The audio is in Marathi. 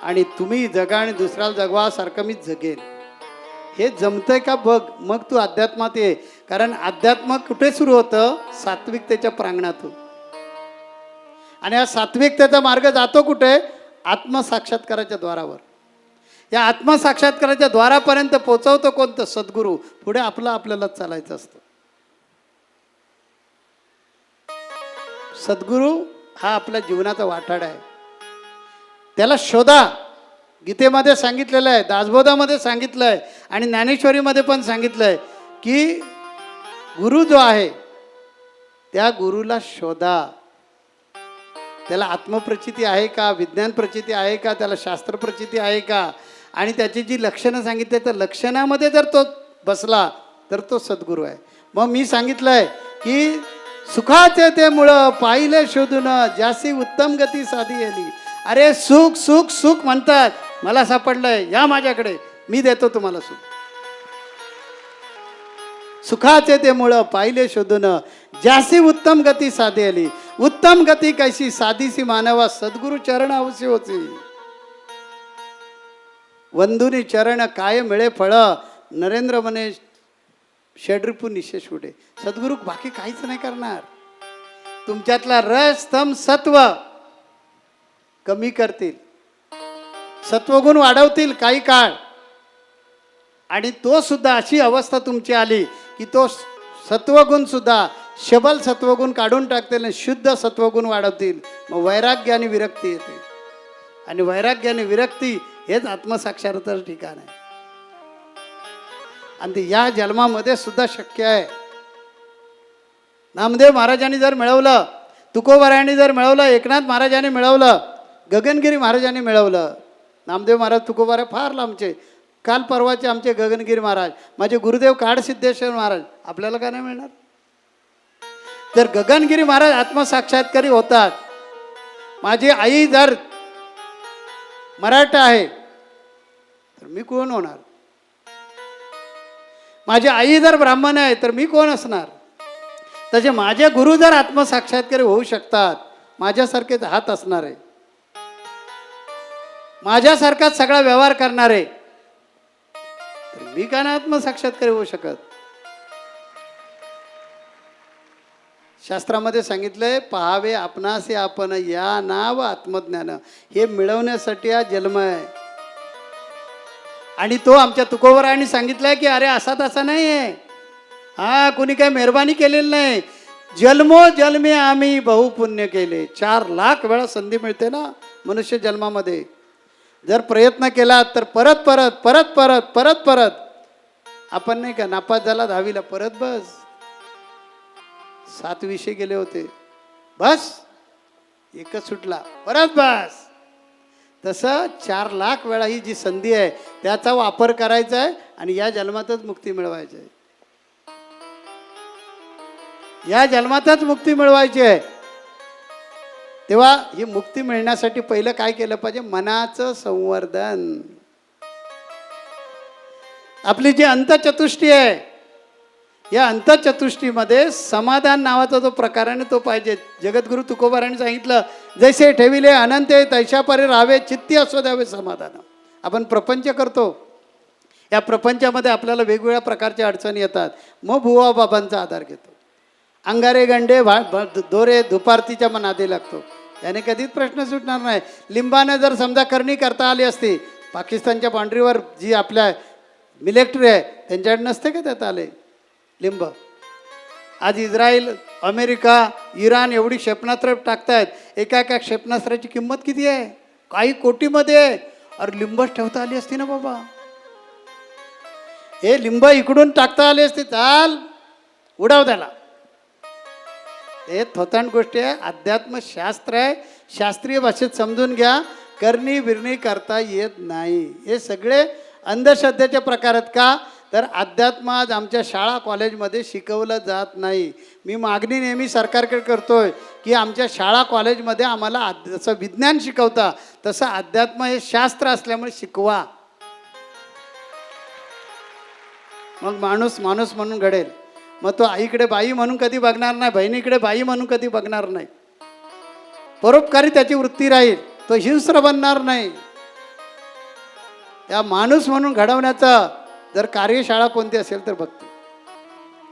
आणि तुम्ही जगा आणि दुसऱ्याला जगवा सारखं मी जगेन. हे जमतंय का बघ, मग तू अध्यात्मात ये. कारण अध्यात्म कुठे सुरू होतं? सात्विकतेच्या प्रांगणातून. आणि हा सात्विकतेचा मार्ग जातो कुठे? आत्मसाक्षात्काराच्या द्वारावर. या आत्मसाक्षात्काराच्या द्वारापर्यंत पोचवतो कोणतं? सद्गुरू. पुढे आपल्यालाच चालायचं असतं. सद्गुरू हा आपल्या जीवनाचा वाटाडा आहे. त्याला शोधा. गीतेमध्ये सांगितलेलं आहे, दासबोधामध्ये सांगितलं आहे आणि ज्ञानेश्वरीमध्ये पण सांगितलं आहे की गुरु जो आहे त्या गुरुला शोधा. त्याला आत्मप्रचिती आहे का? विज्ञान प्रचिती आहे का? त्याला शास्त्र प्रचिती आहे का? आणि त्याची जी लक्षणं सांगितली तर लक्षणामध्ये जर तो बसला तर तो सद्गुरू आहे. मग मी सांगितलं आहे की सुखाचे ते मुळं पाहिले शोधून ज्यासी उत्तम गती साधी आली. अरे सुख सुख सुख म्हणतात, मला सापडलंय, या माझ्याकडे, मी देतो तुम्हाला सुख. सुखाचे ते मुळं पाहिले शोधून ज्यासी उत्तम गती साधी आली. उत्तम गती कैसी साधीसी मानवा सद्गुरु चरण अवश्य होती. वंदुनी चरण काय मिळे फळ नरेंद्र म्हणे षड्रिपू निशेष उडे. सद्गुरु बाकी काहीच नाही करणार. तुमच्यातला रस तम सत्व कमी करतील, सत्वगुण वाढवतील काही काळ. आणि तो सुद्धा अशी अवस्था तुमची आली की तो सत्वगुण सुद्धा शबल सत्वगुण काढून टाकतील आणि शुद्ध सत्वगुण वाढवतील. मग वैराग्य आणि विरक्ती येते. आणि वैराग्य आणि विरक्ती हेच आत्मसाक्षात्काराचं ठिकाण आहे. आणि ते या जन्मामध्ये सुद्धा शक्य आहे. नामदेव महाराजांनी जर मिळवलं, तुकोबारायांनी जर मिळवलं, एकनाथ महाराजांनी मिळवलं, गगनगिरी महाराजांनी मिळवलं. नामदेव महाराज तुकोबारा फार लांबचे, काल परवाचे आमचे गगनगिरी महाराज, माझे गुरुदेव काडसिद्धेश्वर महाराज. आपल्याला काय नाही मिळणार? जर गगनगिरी महाराज आत्मसाक्षात्कारी होतात, माझी आई जर मराठा आहे तर मी कोण होणार? माझी आई जर ब्राह्मण आहे तर मी कोण असणार? तसे माझे गुरु जर आत्मसाक्षात्कारी होऊ शकतात, माझ्यासारखेच हात असणार आहे, माझ्यासारखाच सगळा व्यवहार करणारे, तर मी का ना आत्मसाक्षात्कारी होऊ शकत? शास्त्रामध्ये सांगितलंय, पहावे आपणासे आपण या नाव आत्मज्ञान. हे मिळवण्यासाठी हा जन्म आहे. आणि तो आमच्या तुकोबारायांनी सांगितलंय की अरे असा तसा नाही आहे. हा कोणी काय मेहरबानी केलेली नाही. जन्मोजन्मी आम्ही बहुपुण्य केले. 4 लाख वेळा संधी मिळते ना मनुष्य जन्मामध्ये. जर प्रयत्न केला तर परत परत परत परत परत परत. आपण नाही का नापास झाला 10वीला, परत बस. 7 विषय गेले होते, बस एकच सुटला, परत बस. तसं 4 लाख वेळा ही जी संधी आहे त्याचा वापर करायचा आहे आणि या जन्मातच मुक्ती मिळवायची आहे. या जन्मातच मुक्ती मिळवायची आहे. तेव्हा ही मुक्ती मिळण्यासाठी पहिलं काय केलं पाहिजे? मनाचं संवर्धन. आपली जी अंतचतुष्टी आहे, या अंतचतुष्टीमध्ये समाधान नावाचा जो प्रकार आहे तो पाहिजे. जगद्गुरु तुकोबारांनी सांगितलं, जैसे ठेविले अनंते तैशा परी राहावे, चित्ती असो द्यावे समाधान. आपण प्रपंच करतो, या प्रपंचामध्ये आपल्याला वेगवेगळ्या प्रकारच्या अडचणी येतात. मग बुवा बाबांचा आधार घेतो. अंगारे गंडे दोरे दुपारतीच्या नादी लागतो. याने कधीच प्रश्न सुटणार नाही. लिंबाने जर समजा करणी करता आली असती, पाकिस्तानच्या बाउंड्रीवर जी आपल्या मिलिटरी आहे त्यांच्याकडे नसते का त्यात आले लिंब. आज इस्रायल, अमेरिका, इराण एवढी क्षेपणास्त्र टाकतायत. एका एका क्षेपणास्त्राची किंमत किती आहे? काही कोटीमध्ये आहे. अरे लिंबच ठेवता आली असती ना बाबा. हे लिंब इकडून टाकता आले असते, चाल उडाव त्याला. हे थोतांड गोष्टी आहे. अध्यात्मशास्त्र आहे. शास्त्रीय भाषेत समजून घ्या. करणी बिरणी करता येत नाही. हे सगळे अंधश्रद्धेचे प्रकार आहेत. का तर अध्यात्म आज आमच्या शाळा कॉलेजमध्ये शिकवलं जात नाही. मी मागणी नेहमी सरकारकडे करतोय की आमच्या शाळा कॉलेजमध्ये आम्हाला जसं विज्ञान शिकवता तसं अध्यात्म हे शास्त्र असल्यामुळे शिकवा. मग माणूस माणूस म्हणून घडेल. मग तो आईकडे बाई म्हणून कधी बघणार नाही, बहिणीकडे बाई म्हणून कधी बघणार नाही. परोपकारी त्याची वृत्ती राहील. तो हिंस्र बनणार नाही. या माणूस म्हणून घडवण्याचं जर कार्यशाळा कोणती असेल तर भक्ती.